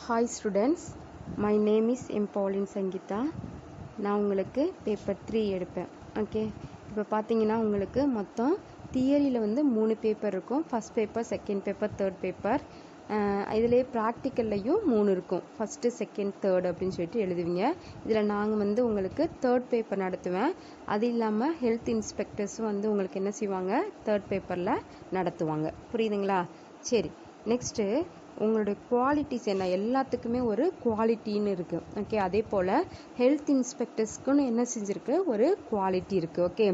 Hi students, my name is M. Pauline Sangita. நான் உங்களுக்கு paper 3 எடுப்பேன். ஓகே, இப்போ பார்த்தீங்கன்னா உங்களுக்கு மொத்தம் தியரியில் வந்து 3 பேப்பர் இருக்கும். First paper, second paper, third paper. இதிலே ப்ராக்டிக்கல்லையும் 3 இருக்கும். ஃபஸ்ட்டு, செகண்ட், தேர்ட் அப்படின்னு சொல்லிட்டு எழுதுவீங்க. இதில் நாங்கள் வந்து உங்களுக்கு தேர்ட் பேப்பர் நடத்துவேன். அது இல்லாமல் ஹெல்த் இன்ஸ்பெக்டர்ஸும் வந்து உங்களுக்கு என்ன செய்வாங்க, தேர்ட் பேப்பரில் நடத்துவாங்க. புரியுதுங்களா? சரி, நெக்ஸ்ட்டு உங்களுடைய குவாலிட்டிஸ் என்ன, எல்லாத்துக்குமே ஒரு குவாலிட்டின்னு இருக்குது. ஓகே, அதே போல் ஹெல்த் இன்ஸ்பெக்டர்ஸ்க்குன்னு என்ன செஞ்சுருக்கு, ஒரு குவாலிட்டி இருக்குது. ஓகே,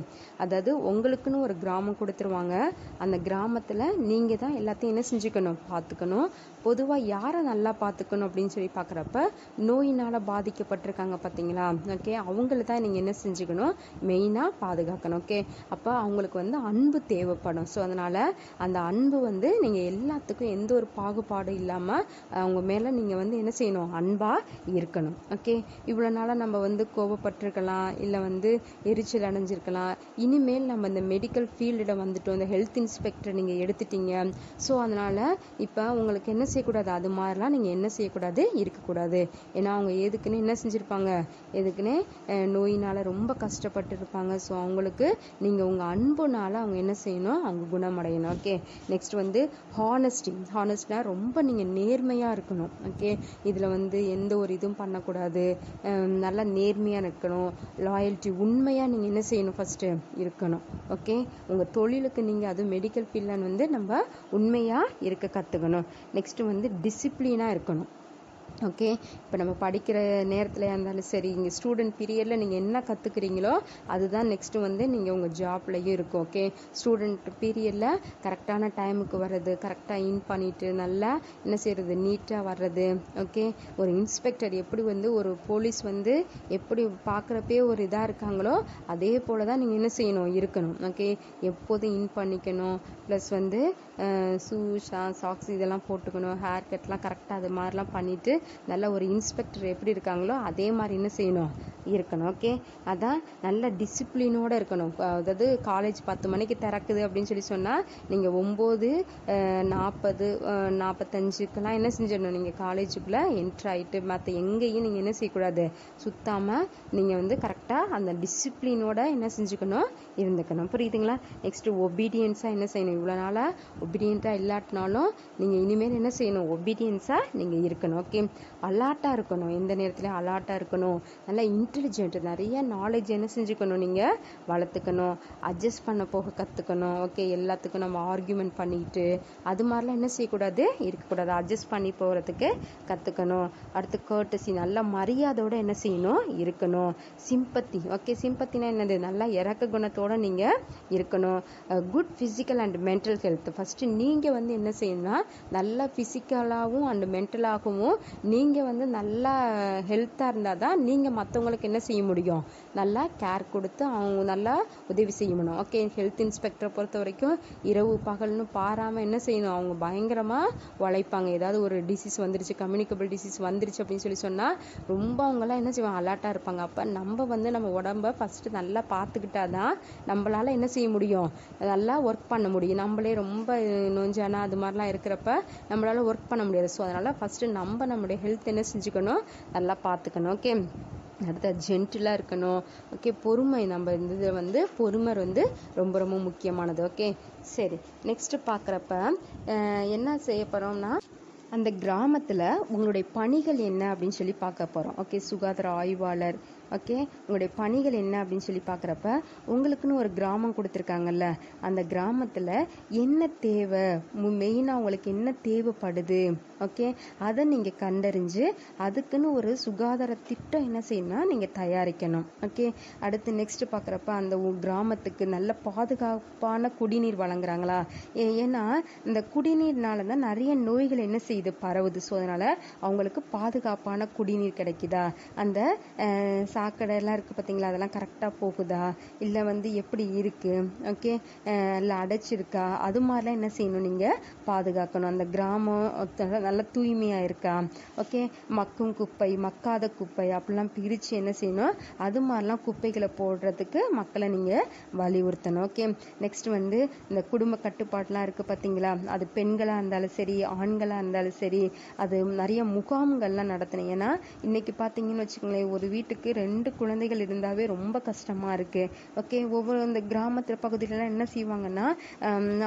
அதாவது உங்களுக்குன்னு ஒரு கிராமம் கொடுத்துருவாங்க. அந்த கிராமத்தில் நீங்கள் தான் எல்லாத்தையும் என்ன செஞ்சுக்கணும், பார்த்துக்கணும். பொதுவாக யாரை நல்லா பார்த்துக்கணும் அப்படின்னு சொல்லி பார்க்குறப்ப நோயினால் பாதிக்கப்பட்டிருக்காங்க பார்த்தீங்களா, ஓகே, அவங்கள தான் நீங்கள் என்ன செஞ்சுக்கணும், மெயினாக பாதுகாக்கணும். ஓகே, அப்போ அவங்களுக்கு வந்து அன்பு தேவைப்படும். ஸோ அதனால் அந்த அன்பு வந்து நீங்கள் எல்லாத்துக்கும் எந்த ஒரு பாகுபாடும் இல்லாமல் அவங்க மேலே நீங்கள் வந்து என்ன செய்யணும், அன்பாக இருக்கணும். ஓகே, இவ்வளோ நாளாக நம்ம வந்து கோபப்பட்டிருக்கலாம், இல்லை வந்து எரிச்சல் அடைஞ்சிருக்கலாம். இனிமேல் நம்ம இந்த மெடிக்கல் ஃபீல்டில் வந்துட்டோம், இந்த ஹெல்த் இன்ஸ்பெக்டர் நீங்கள் எடுத்துட்டீங்க. ஸோ அதனால் இப்போ உங்களுக்கு என்ன செய்யக்கூடாது, அது மாதிரிலாம் நீங்கள் என்ன செய்யக்கூடாது, இருக்கக்கூடாது. ஏன்னா அவங்க எதுக்குன்னு என்ன செஞ்சுருப்பாங்க, எதுக்குன்னு நோயினால் ரொம்ப கஷ்டப்பட்டு இருப்பாங்க. ஸோ அவங்களுக்கு நீங்கள் உங்கள் அன்புனால் அவங்க என்ன செய்யணும், அவங்க குணமடையணும். ஓகே, நெக்ஸ்ட் வந்து ஹானஸ்ட்னா ரொம்ப நீங்கள் நேர்மையாக இருக்கணும். ஓகே, இதில் வந்து எந்த ஒரு இதுவும் பண்ணக்கூடாது, நல்லா நேர்மையாக இருக்கணும். லாயல்ட்டி, உண்மையாக நீங்கள் என்ன செய்யணும், ஃபஸ்ட்டு இருக்கணும். ஓகே, உங்கள் தொழிலுக்கு நீங்கள் அதுவும் மெடிக்கல் ஃபீல்டில் வந்து நம்ம உண்மையாக இருக்க கற்றுக்கணும். நெக்ஸ்ட்டு வந்து டிசிப்ளினாக இருக்கணும். ஓகே, இப்போ நம்ம படிக்கிற நேரத்தில் இருந்தாலும் சரி, இங்கே ஸ்டூடெண்ட் பீரியடில் நீங்கள் என்ன கற்றுக்குறீங்களோ அதுதான் நெக்ஸ்ட்டு வந்து நீங்கள் உங்கள் ஜாப்லையும் இருக்கும். ஓகே, ஸ்டூடெண்ட் பீரியடில் கரெக்டான டைமுக்கு வர்றது, கரெக்டாக இன் பண்ணிவிட்டு நல்லா என்ன செய்கிறது, நீட்டாக வர்றது. ஓகே, ஒரு இன்ஸ்பெக்டர் எப்படி வந்து ஒரு போலீஸ் வந்து எப்படி பார்க்குறப்பே ஒரு இதாக இருக்காங்களோ அதே போல் தான் நீங்கள் என்ன செய்யணும், இருக்கணும். ஓகே, எப்போதும் இன் பண்ணிக்கணும். ப்ளஸ் வந்து ஷூ, சாக்ஸ் இதெல்லாம் போட்டுக்கணும். ஹேர் கட்லாம் கரெக்டாக அது மாதிரிலாம் பண்ணிவிட்டு நல்ல ஒரு இன்ஸ்பெக்டர் எப்படி இருக்காங்களோ அதே மாதிரி என்ன செய்யணும், இருக்கணும். ஓகே, அதான் நல்ல டிசிப்ளினோடு இருக்கணும். அதாவது காலேஜ் 10 மணிக்கு திறக்குது அப்படின்னு சொல்லி சொன்னால் நீங்கள் 9:40 45க்கெல்லாம் என்ன செஞ்சிடணும், நீங்கள் காலேஜுக்குள்ளே என்ட்ரு ஆகிட்டு மற்ற எங்கேயும் நீங்கள் என்ன செய்யக்கூடாது, சுத்தாமல் நீங்கள் வந்து கரெக்டாக அந்த டிசிப்ளினோட என்ன செஞ்சுக்கணும், இருந்துக்கணும். புரியுதுங்களா? நெக்ஸ்ட்டு ஒபீடியன்ஸாக என்ன செய்யணும், இவ்வளோ நாளாக ஒபீடியண்ட்டாக இல்லாட்டினாலும் நீங்கள் இனிமேல் என்ன செய்யணும், ஒபீடியன்ஸாக நீங்கள் இருக்கணும். ஓகே, அலாட்டாக இருக்கணும், எந்த நேரத்துலையும் அலாட்டாக இருக்கணும். நல்லா இன்டெலிஜென்ட், நிறைய நாலேஜ் என்ன செஞ்சுக்கணும், நீங்கள் வளர்த்துக்கணும். அட்ஜஸ்ட் பண்ண போக கற்றுக்கணும். ஓகே, எல்லாத்துக்கும் நம்ம ஆர்கியூமெண்ட் பண்ணிக்கிட்டு அது மாதிரிலாம் என்ன செய்யக்கூடாது, இருக்கக்கூடாது. அட்ஜஸ்ட் பண்ணி போகிறதுக்கு கற்றுக்கணும். அடுத்து கர்ட்டசி, நல்ல மரியாதையோடு என்ன செய்யணும், இருக்கணும். சிம்பத்தி, ஓகே, சிம்பத்தினா என்னது, நல்லா இறக்க குணத்தோடு நீங்கள் இருக்கணும். Good physical and mental health, first நீங்கள் வந்து என்ன செய்யணும்னா நல்லா ஃபிசிக்கலாகவும் அண்ட் மென்டலாகவும் நீங்கள் வந்து நல்லா ஹெல்த்தாக இருந்தால் தான் நீங்கள் மற்றவங்களுக்கு என்ன செய்ய முடியும், நல்லா கேர் கொடுத்து அவங்க நல்லா உதவி செய்யணும். ஓகே, ஹெல்த் இன்ஸ்பெக்டரை பொறுத்த வரைக்கும் இரவு பகல்னு பாராமல் என்ன செய்யணும், அவங்க பயங்கரமாக உழைப்பாங்க. ஏதாவது ஒரு டிசீஸ் வந்துருச்சு, கம்யூனிகபிள் டிசீஸ் வந்துருச்சு அப்படின்னு சொல்லி சொன்னால் ரொம்ப அவங்களாம் என்ன செய்வாங்க, அலர்ட்டாக இருப்பாங்க. அப்போ நம்ம வந்து நம்ம உடம்ப ஃபஸ்ட்டு நல்லா பார்த்துக்கிட்டா தான் நம்மளால் என்ன செய்ய முடியும், நல்லா ஒர்க் பண்ண முடியும். நம்மளே ரொம்ப நொஞ்சானா அது மாதிரிலாம் இருக்கிறப்ப நம்மளால் ஒர்க் பண்ண முடியாது. ஸோ அதனால் ஃபஸ்ட்டு நம்மளுடைய ஹெல்த் என்ன செஞ்சுக்கணும், நல்லா பார்த்துக்கணும். ஓகே, அடுத்த ஜென்டிலாக இருக்கணும். ஓகே, பொறுமை, நம்ம இந்த இதில் வந்து பொறுமை வந்து ரொம்ப ரொம்ப முக்கியமானது. ஓகே, சரி, நெக்ஸ்ட்டு பார்க்குறப்ப என்ன செய்ய போகிறோம்னா அந்த கிராமத்தில் உங்களுடைய பணிகள் என்ன அப்படின்னு சொல்லி பார்க்க போகிறோம். ஓகே, சுகாதார ஆய்வாளர். ஓகே, உங்களுடைய பணிகள் என்ன அப்படின்னு சொல்லி பார்க்குறப்ப உங்களுக்குன்னு ஒரு கிராமம் கொடுத்துருக்காங்கல்ல, அந்த கிராமத்தில் என்ன தேவை, மெயினாக உங்களுக்கு என்ன தேவைப்படுது, ஓகே, அதை நீங்கள் கண்டறிஞ்சு அதுக்குன்னு ஒரு சுகாதார திட்டம் என்ன செய்யணும்னா நீங்கள் தயாரிக்கணும். ஓகே, அடுத்து நெக்ஸ்ட்டு பார்க்குறப்ப அந்த கிராமத்துக்கு நல்ல பாதுகாப்பான குடிநீர் வழங்குறாங்களா, ஏன்னா இந்த குடிநீர்னால தான் நிறைய நோய்கள் என்ன செய்யுது, பரவுது. ஸோ அதனால் அவங்களுக்கு பாதுகாப்பான குடிநீர் கிடைக்குதா, அந்த சாக்கடை எல்லாம் இருக்குது பார்த்தீங்களா, அதெல்லாம் கரெக்டாக போகுதா, இல்லை வந்து எப்படி இருக்குது, ஓகே, இல்லை அடைச்சிருக்கா, அது மாதிரிலாம் என்ன செய்யணும், நீங்கள் பாதுகாக்கணும். அந்த கிராமம் நல்லா தூய்மையாக இருக்கா, ஓகே, மக்கும் குப்பை மக்காத குப்பை அப்படிலாம் பிரித்து என்ன செய்யணும், அது மாதிரிலாம் குப்பைகளை போடுறதுக்கு மக்களை நீங்கள் வலியுறுத்தணும். ஓகே, நெக்ஸ்ட் வந்து இந்த குடும்ப கட்டுப்பாடுலாம் இருக்குது பார்த்தீங்களா, அது பெண்களாக இருந்தாலும் சரி ஆண்களாக இருந்தாலும் சரி, அது நிறைய முகாம்கள்லாம் நடத்தணும். ஏன்னா இன்னைக்கு பார்த்தீங்கன்னு வச்சுக்கோங்களேன், ஒரு வீட்டுக்கு 2 குழந்தைகள் இருந்தாவே ரொம்ப கஷ்டமாக இருக்குது. ஓகே, ஒவ்வொரு இந்த கிராமத்தில் பகுதியிலலாம் என்ன செய்வாங்கன்னா,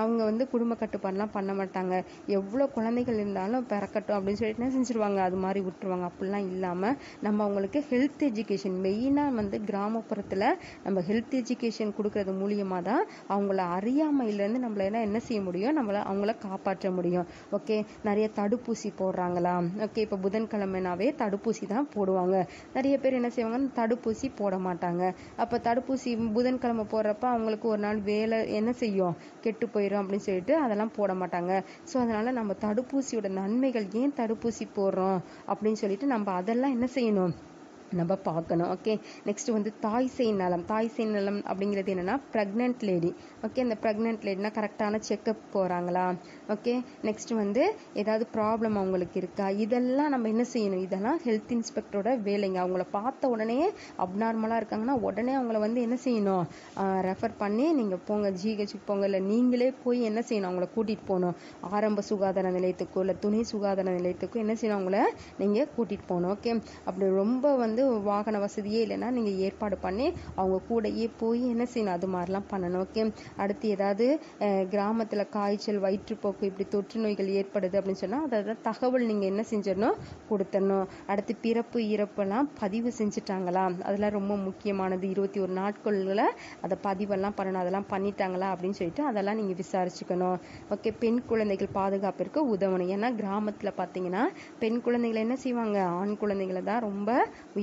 அவங்க வந்து குடும்ப கட்டுப்பாடுலாம் பண்ண மாட்டாங்க. எவ்வளோ குழந்தைகள் இருந்தாலும் பிறக்கட்டும் அப்படின்னு சொல்லிட்டு என்ன செஞ்சுருவாங்க, அது மாதிரி விட்டுருவாங்க. அப்படிலாம் இல்லாமல் நம்ம அவங்களுக்கு ஹெல்த் எஜுகேஷன், மெயினாக வந்து கிராமப்புறத்தில் நம்ம ஹெல்த் எஜுகேஷன் கொடுக்கறது மூலியமாக தான் அவங்கள அறியாமையிலேருந்து நம்மள என்ன செய்ய முடியும், அவங்கள காப்பாற்ற முடியும். ஓகே, நிறைய தடுப்பூசி போடுறாங்களா, ஓகே, இப்போ புதன்கிழமைனாவே தடுப்பூசி தான் போடுவாங்க. நிறைய பேர் என்ன செய்வாங்க, தடுப்பூசி போட மாட்டாங்க. அப்போ தடுப்பூசி புதன்கிழமை போடுறப்ப அவங்களுக்கு ஒரு நாள் வேலை என்ன செய்யும், கெட்டு போயிடும் அப்படின்னு சொல்லிட்டு அதெல்லாம் போட மாட்டாங்க. ஸோ அதனால நம்ம தடுப்பூசியோட நன்மைகள், ஏன் தடுப்பூசி போடுறோம் அப்படின்னு சொல்லிட்டு நம்ம அதெல்லாம் என்ன செய்யணும், நம்ம பார்க்கணும். ஓகே, நெக்ஸ்ட் வந்து தாய் சேய் நலம். தாய் சேய் நலம் அப்படிங்கிறது என்னன்னா ப்ரெக்னென்ட் லேடி. ஓகே, இந்த ப்ரெக்னென்ட் லேடினா கரெக்டான செக்கப் போகிறாங்களா, ஓகே, நெக்ஸ்ட் வந்து ஏதாவது ப்ராப்ளம் அவங்களுக்கு இருக்கா, இதெல்லாம் நம்ம என்ன செய்யணும், இதெல்லாம் ஹெல்த் இன்ஸ்பெக்டரோட வேலைங்க. அவங்கள பார்த்த உடனே அப்நார்மலாக இருக்காங்கன்னா உடனே அவங்கள வந்து என்ன செய்யணும், ரெஃபர் பண்ணி நீங்கள் போங்க ஜிஹெச்சுக்கு போங்க, இல்லை நீங்களே போய் என்ன செய்யணும், அவங்கள கூட்டிகிட்டு போகணும். ஆரம்ப சுகாதார நிலையத்துக்கோ இல்லை துணை சுகாதார நிலையத்துக்கோ என்ன செய்யணும், அவங்கள நீங்கள் கூட்டிகிட்டு போகணும். ஓகே, அப்படி ரொம்ப வந்து வாகன வசதியே இல்லைன்னா நீங்கள் ஏற்பாடு பண்ணி அவங்க கூடயே போய் என்ன செய்யணும், அது மாதிரிலாம் பண்ணணும். ஓகே, அடுத்து ஏதாவது கிராமத்தில் காய்ச்சல் வயிற்றுப்போக்கு இப்படி தொற்று நோய்கள் ஏற்படுது அப்படின்னு சொன்னால் அதாவது தகவல் நீங்கள் என்ன செஞ்சிடணும், கொடுத்துடணும். அடுத்து பிறப்பு இறப்பெல்லாம் பதிவு செஞ்சுட்டாங்களா, அதெல்லாம் ரொம்ப முக்கியமானது. 21 நாட்களில் அதை பதிவெல்லாம் பண்ணணும், அதெல்லாம் பண்ணிட்டாங்களா அப்படின்னு சொல்லிட்டு அதெல்லாம் நீங்கள் விசாரிச்சுக்கணும். ஓகே, பெண் குழந்தைகள் பாதுகாப்பிற்கு உதவணும். ஏன்னா கிராமத்தில் பார்த்தீங்கன்னா பெண் குழந்தைகளை என்ன செய்வாங்க, ஆண் குழந்தைகளை தான் ரொம்ப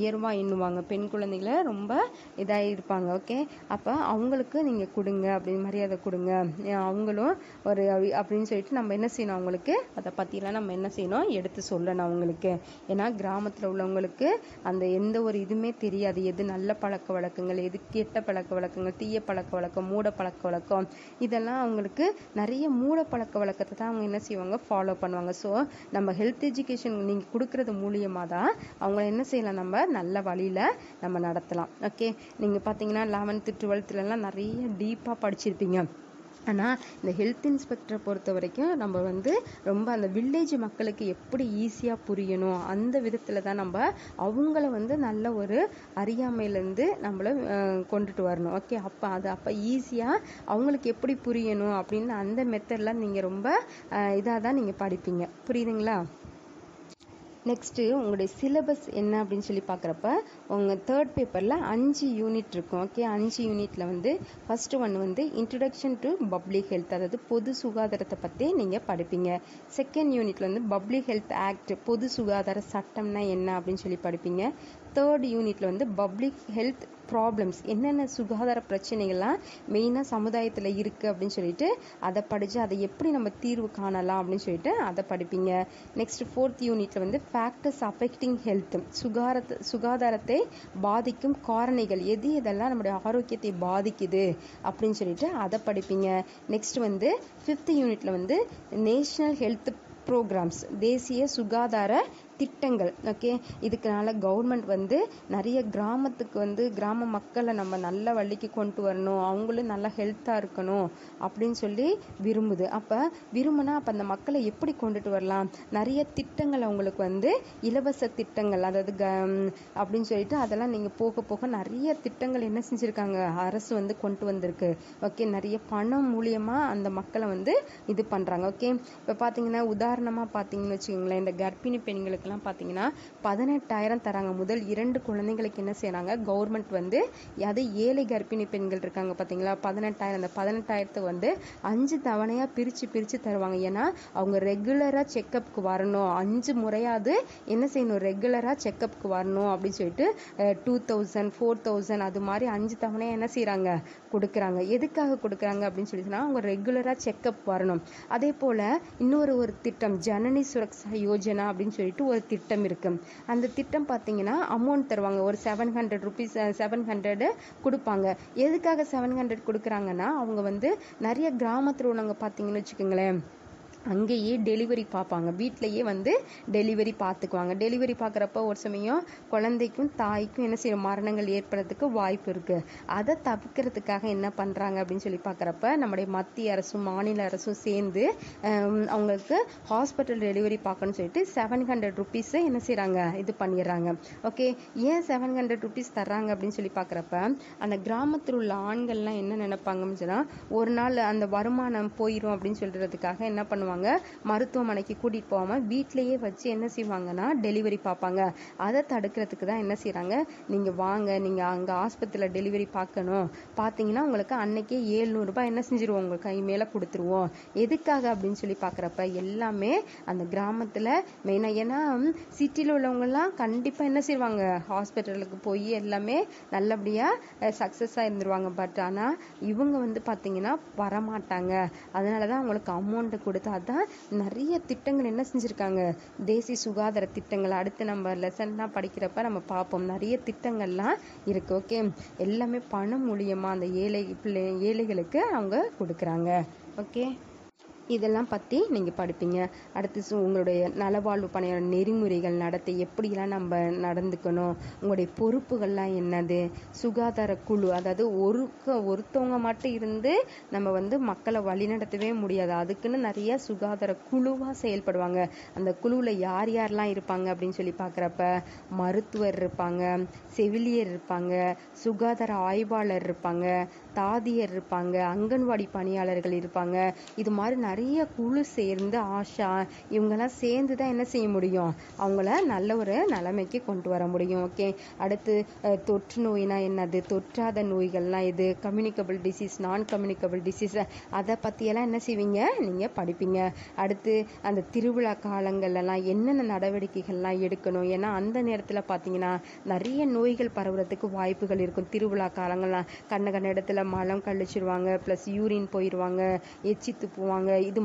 உயர்வாக எண்ணுவாங்க, பெண் குழந்தைகளை ரொம்ப இதாக இருப்பாங்க. ஓகே, அப்போ அவங்களுக்கு நீங்கள் கொடுங்க, அப்படின்னு மரியாதை கொடுங்க, அவங்களும் ஒரு அப்படின்னு சொல்லிட்டு நம்ம என்ன செய்யணும், அவங்களுக்கு அதை பற்றிலாம் நம்ம என்ன செய்யணும், எடுத்து சொல்லணும் அவங்களுக்கு. ஏன்னா கிராமத்தில் உள்ளவங்களுக்கு அந்த எந்த ஒரு இதுவுமே தெரியாது, எது நல்ல பழக்க வழக்கங்கள், எது கெட்ட பழக்க வழக்கங்கள், தீய பழக்க வழக்கம், மூட பழக்க வழக்கம், இதெல்லாம் அவங்களுக்கு நிறைய மூட பழக்க வழக்கத்தை தான் அவங்க என்ன செய்வாங்க, ஃபாலோ பண்ணுவாங்க. ஸோ நம்ம ஹெல்த் எஜுகேஷன் நீங்கள் கொடுக்கறது மூலியமாக தான் அவங்கள என்ன செய்யலாம், நம்ம நல்ல வழியில் நம்ம நடத்தலாம். ஓகே, நீங்கள் பார்த்தீங்கன்னா 11th 12thலாம் நிறைய டீப்பாக படிச்சிருப்பீங்க. ஆனால் இந்த ஹெல்த் இன்ஸ்பெக்டரை பொறுத்த வரைக்கும் நம்ம வந்து ரொம்ப அந்த வில்லேஜ் மக்களுக்கு எப்படி ஈஸியாக புரியணும் அந்த விதத்தில் தான் நம்ம அவங்கள வந்து நல்ல ஒரு அறியாமையிலேருந்து நம்மளை கொண்டுட்டு வரணும். ஓகே, அப்போ ஈஸியாக அவங்களுக்கு எப்படி புரியணும் அப்படின்னு அந்த மெத்தட்லாம் நீங்கள் ரொம்ப இதாக தான் நீங்கள் படிப்பீங்க. புரியுதுங்களா? நெக்ஸ்ட்டு உங்களுடைய சிலபஸ் என்ன அப்படின்னு சொல்லி பார்க்குறப்ப உங்கள் 3rd பேப்பரில் 5 யூனிட் இருக்கும். ஓகே, 5 யூனிட்டில் வந்து ஃபஸ்ட்டு ஒன்று வந்து இன்ட்ரடக்ஷன் டு பப்ளிக் ஹெல்த், அதாவது பொது சுகாதாரத்தை பற்றி நீங்கள் படிப்பீங்க. செகண்ட் யூனிட்டில் வந்து பப்ளிக் ஹெல்த் ஆக்ட், பொது சுகாதார சட்டம்னா என்ன அப்படின்னு சொல்லி படிப்பீங்க. 3rd யூனிட்டில் வந்து பப்ளிக் ஹெல்த் ப்ராப்ளம்ஸ், என்னென்ன சுகாதார பிரச்சனைகள்லாம் மெயினாக சமுதாயத்தில் இருக்குது அப்படின்னு சொல்லிட்டு அதை படித்து அதை எப்படி நம்ம தீர்வு காணலாம் அப்படின்னு சொல்லிட்டு அதை படிப்பீங்க. நெக்ஸ்ட் 4th யூனிட்டில் வந்து ஃபேக்டர்ஸ் அஃபெக்டிங் ஹெல்த், சுகாதாரத்தை பாதிக்கும் காரணிகள், எது இதெல்லாம் நம்முடைய ஆரோக்கியத்தை பாதிக்குது அப்படின்னு சொல்லிட்டு அதை படிப்பீங்க. நெக்ஸ்ட் வந்து 5th யூனிட்டில் வந்து நேஷனல் ஹெல்த் ப்ரோக்ராம்ஸ், தேசிய சுகாதார திட்டங்கள். ஓகே, இதுக்குனால கவர்மெண்ட் வந்து நிறைய கிராமத்துக்கு வந்து கிராம மக்களை நம்ம நல்ல வழிக்கு கொண்டு வரணும், அவங்களும் நல்லா ஹெல்த்தாக இருக்கணும் அப்படின்னு சொல்லி விரும்புது. அப்போ விரும்பினா அப்போ அந்த மக்களை எப்படி கொண்டுட்டு வரலாம், நிறைய திட்டங்கள் அவங்களுக்கு வந்து இலவச திட்டங்கள், அதாவது அப்படின்னு சொல்லிட்டு அதெல்லாம் நீங்கள் போக போக நிறைய திட்டங்கள் என்ன செஞ்சுருக்காங்க, அரசு வந்து கொண்டு வந்திருக்கு. ஓகே, நிறைய பணம் மூலியமாக அந்த மக்களை வந்து இது பண்ணுறாங்க. ஓகே, இப்போ பார்த்தீங்கன்னா உதாரணமாக பார்த்தீங்கன்னு வச்சுக்கோங்களேன், இந்த கர்ப்பிணி பெண்களுக்கு பார்த்தீங்கன்னா 18,000 தராங்க. முதல் 2 குழந்தைங்களுக்கு என்ன செய்யறாங்க, கவர்மெண்ட் வந்து அது ஏழை கர்ப்பிணி பெண்கள் இருக்காங்க பார்த்தீங்களா, 18,000, அந்த 18,000 வந்து 5 தவணையா பிரிச்சு தருவாங்க. ஏன்னா அவங்க ரெகுலரா செக்கப்க்கு வரணும், 5 முறையாவது என்ன செய்யணும், ரெகுலரா செக்கப்க்கு வரணும் அப்படின்னு சொல்லிட்டு 2,000 4,000 அது மாதிரி 5 தவணையா என்ன செய்யறாங்க, கொடுக்குறாங்க. எதுக்காக கொடுக்குறாங்க அப்படின்னு சொல்லி சொன்னா அவங்க ரெகுலரா செக்கப் வரணும். அதே போல இன்னொரு திட்டம் ஜனனி சுரக்ஷா யோஜனா அப்படின்னு சொல்லிட்டு ஒரு ஒரு திட்டம் இருக்கு. அந்த திட்டம் பார்த்தீங்கன்னா அமௌண்ட் தருவாங்க. ஒரு 700 ருபீஸ் 700 கொடுப்பாங்க. எதுக்காக 700 கொடுக்குறாங்கன்னா, அவங்க வந்து நிறைய கிராமத்தில் உள்ளவங்க பார்த்தீங்கன்னு வச்சுக்கோங்களேன், அங்கேயே டெலிவரி பார்ப்பாங்க. வீட்டிலையே வந்து டெலிவரி பார்த்துக்குவாங்க. டெலிவரி பார்க்குறப்ப ஒரு சமயம் குழந்தைக்கும் தாய்க்கும் என்ன செய்யும், மரணங்கள் ஏற்படுறதுக்கு வாய்ப்பு இருக்குது. அதை தவிர்க்கிறதுக்காக என்ன பண்ணுறாங்க அப்படின்னு சொல்லி பார்க்குறப்ப, நம்முடைய மத்திய அரசும் மாநில அரசும் சேர்ந்து அவங்களுக்கு ஹாஸ்பிட்டல் டெலிவரி பார்க்கணும்னு சொல்லிட்டு 700 ருபீஸை என்ன செய்கிறாங்க, இது பண்ணிடுறாங்க. ஓகே, ஏன் 700 ருபீஸ் தர்றாங்க அப்படின்னு சொல்லி பார்க்குறப்ப, அந்த கிராமத்தில் உள்ள ஆண்கள்லாம் என்ன நினைப்பாங்கன்னு சொன்னால், ஒரு நாள் அந்த வருமானம் போயிடும் அப்படின்னு சொல்கிறதுக்காக என்ன பண்ணுவாங்க, மருத்துவமனைக்கு கூட்டிட்டு போகாம வீட்டிலேயே வச்சு என்ன செய்வாங்கன்னா டெலிவரி பார்ப்பாங்க. அதை தடுக்கிறதுக்கு தான் என்ன செய்யறாங்க, நீங்க வாங்க, நீங்க அங்க ஆஸ்பத்திரியில டெலிவரி பார்க்கணும், பார்த்தீங்கன்னா உங்களுக்கு அன்னைக்கே 700 ரூபாய் என்ன செஞ்சிருவோம், உங்க கை மேல கொடுத்துருவோம். எதுக்காக அப்படின்னு சொல்லி பார்க்குறப்ப எல்லாமே அந்த கிராமத்துல மெயினா, ஏன்னா சிட்டியில் உள்ளவங்க எல்லாம் கண்டிப்பா என்ன செய்வாங்க, ஹாஸ்பிட்டலுக்கு போய் எல்லாமே நல்லபடியா சக்சஸா இருந்துருவாங்க. பட் ஆனா இவங்க வந்து பார்த்தீங்கன்னா வரமாட்டாங்க. அதனாலதான் அவங்களுக்கு அமௌண்ட் கொடுத்து தான் நிறைய திட்டங்கள் என்ன செஞ்சிருக்காங்க, தேசிய சுகாதார திட்டங்கள். அடுத்து நம்ம லெசன்லாம் படிக்கிறப்ப நம்ம பார்ப்போம், நிறைய திட்டங்கள்லாம் இருக்கு. ஓகே, எல்லாமே பணம் மூலியமா அந்த ஏழைகளுக்கு அவங்க கொடுக்குறாங்க. ஓகே, இதெல்லாம் பற்றி நீங்கள் படிப்பீங்க. அடுத்து உங்களுடைய நலவாழ்வு பணியோட நெறிமுறைகள், நடத்தை, எப்படிலாம் நம்ம நடந்துக்கணும், உங்களுடைய பொறுப்புகள்லாம் என்னது, சுகாதார குழு, அதாவது ஒருத்தவங்க மட்டும் இருந்து நம்ம வந்து மக்களை வழிநடத்தவே முடியாது. அதுக்குன்னு நிறைய சுகாதார குழுவாக செயல்படுவாங்க. அந்த குழுவில் யார் யாரெல்லாம் இருப்பாங்க அப்படின்னு சொல்லி பார்க்குறப்ப, மருத்துவர் இருப்பாங்க, செவிலியர் இருப்பாங்க, சுகாதார ஆய்வாளர் இருப்பாங்க, தாதியர் இருப்பாங்க, அங்கன்வாடி பணியாளர்கள் இருப்பாங்க. இது மாதிரி நிறைய குழு சேர்ந்து ஆஷா இவங்கெல்லாம் சேர்ந்து தான் என்ன செய்ய முடியும், அவங்கள நல்ல ஒரு நிலைமைக்கு கொண்டு வர முடியும். ஓகே, அடுத்து தொற்று நோய்னா என்னது, தொற்றாத நோய்கள்லாம் எது, கம்யூனிகபிள் டிசீஸ், நான் கம்யூனிகபிள் டிசீஸ், அதை பற்றியெல்லாம் என்ன செய்வீங்க, நீங்கள் படிப்பீங்க. அடுத்து அந்த திருவிழா காலங்கள்லாம் என்னென்ன நடவடிக்கைகள்லாம் எடுக்கணும், ஏன்னா அந்த நேரத்தில் பார்த்தீங்கன்னா நிறைய நோய்கள் பரவுறதுக்கு வாய்ப்புகள் இருக்கும். திருவிழா காலங்கள்லாம் கண்ண இடத்துல மலம் கழிச்சிருவாங்க, ப்ளஸ் யூரின் போயிடுவாங்க, எச்சி துப்புவாங்க. இது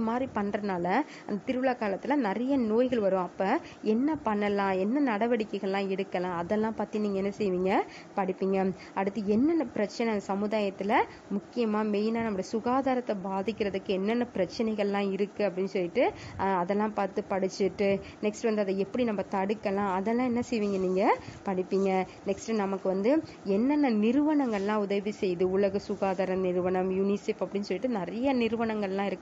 மாதிரி பண்றதுனால அந்த திருவிழா காலத்துல நிறைய நோய்கள் வரும். அப்ப என்ன பண்ணலாம், என்ன நடவடிக்கைகள்லாம் எடுக்கலாம், அதெல்லாம் பத்தி நீங்க என்ன செய்வீங்க, படிப்பீங்க. அடுத்து என்னென்ன பிரச்சனை சமுதாயத்துல முக்கியமா மெயினா நம்மளுடைய சுகாதாரத்தை பாதிக்கிறதுக்கு என்னென்ன பிரச்சனைகள்லாம் இருக்கு அப்படின்னு சொல்லிட்டு அதெல்லாம் பார்த்து படிச்சுட்டு, நெக்ஸ்ட் வந்து அதை எப்படி நம்ம தடுக்கலாம், அதெல்லாம் என்ன செய்வீங்க, நீங்க படிப்பீங்க. நெக்ஸ்ட் நமக்கு வந்து என்னென்ன நிறுவனங்கள்லாம் உதவி செய்யுது, உலக சுகாதார நிறுவனம், யூனிசெஃப் அப்படின்னு சொல்லிட்டு நிறைய நிறுவனங்கள்லாம் இருக்கு.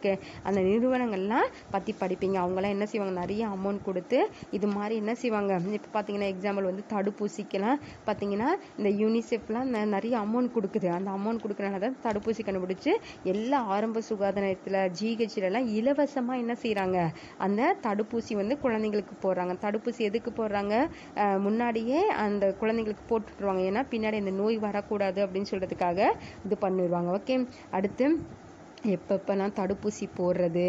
அந்த நிறுவனங்கள்லாம் பத்தி படிப்பீங்க. அவங்களாம் என்ன செய்வாங்க, நிறைய அமௌண்ட் கொடுத்து இது மாதிரி என்ன செய்வாங்க, இப்போ பார்த்தீங்கன்னா எக்ஸாம்பிள் வந்து தடுப்பூசிக்கெல்லாம் பார்த்தீங்கன்னா இந்த யூனிசெஃப்லாம் நிறைய அமௌண்ட் கொடுக்குது. அந்த அமௌண்ட் கொடுக்குறனால தான் தடுப்பூசி கண்டுபிடிச்சு எல்லா ஆரம்ப சுகாதாரத்தில் ஜிஹெச்லாம் இலவசமாக என்ன செய்கிறாங்க, அந்த தடுப்பூசி வந்து குழந்தைங்களுக்கு போடுறாங்க. தடுப்பூசி எதுக்கு போடுறாங்க, முன்னாடியே அந்த குழந்தைங்களுக்கு போட்டுருவாங்க, ஏன்னா பின்னாடி இந்த நோய் வரக்கூடாது அப்படின்னு சொல்றதுக்காக இது பண்ணிடுவாங்க. ஓகே, அடுத்து எப்பப்பெல்லாம் தடுப்பூசி போடுறது,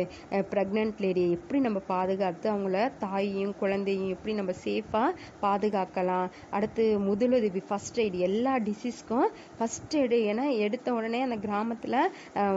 ப்ரெக்னென்ட் லேடியை எப்படி நம்ம பாதுகாத்து அவங்கள தாயையும் குழந்தையும் எப்படி நம்ம சேஃபாக பாதுகாக்கலாம். அடுத்து முதலுதவி, ஃபர்ஸ்ட் எய்டு, எல்லா டிசீஸ்க்கும் ஃபர்ஸ்ட் எய்டு. ஏன்னா எடுத்த உடனே அந்த கிராமத்தில்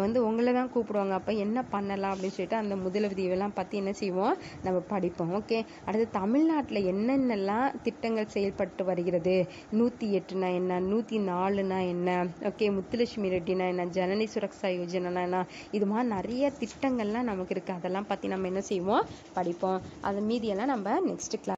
வந்து உங்களை தான் கூப்பிடுவாங்க, அப்போ என்ன பண்ணலாம் அப்படின்னு சொல்லிட்டு அந்த முதலுதவியெல்லாம் பற்றி என்ன செய்வோம், நம்ம படிப்போம். ஓகே, அடுத்து தமிழ்நாட்டில் என்னென்னலாம் திட்டங்கள் செயல்பட்டு வருகிறது, 108னா என்ன, 104னா என்ன, ஓகே, முத்துலட்சுமி ரெட்டினா என்ன, ஜனனி சுரக்ஷா யோஜனா என்ன, இது மாதிரி நிறைய திட்டங்கள்லாம் நமக்கு இருக்கு. அதெல்லாம் பத்தி நம்ம என்ன செய்வோம், படிப்போம். அது மீதியெல்லாம் நம்ம நெக்ஸ்ட் கிளாஸ்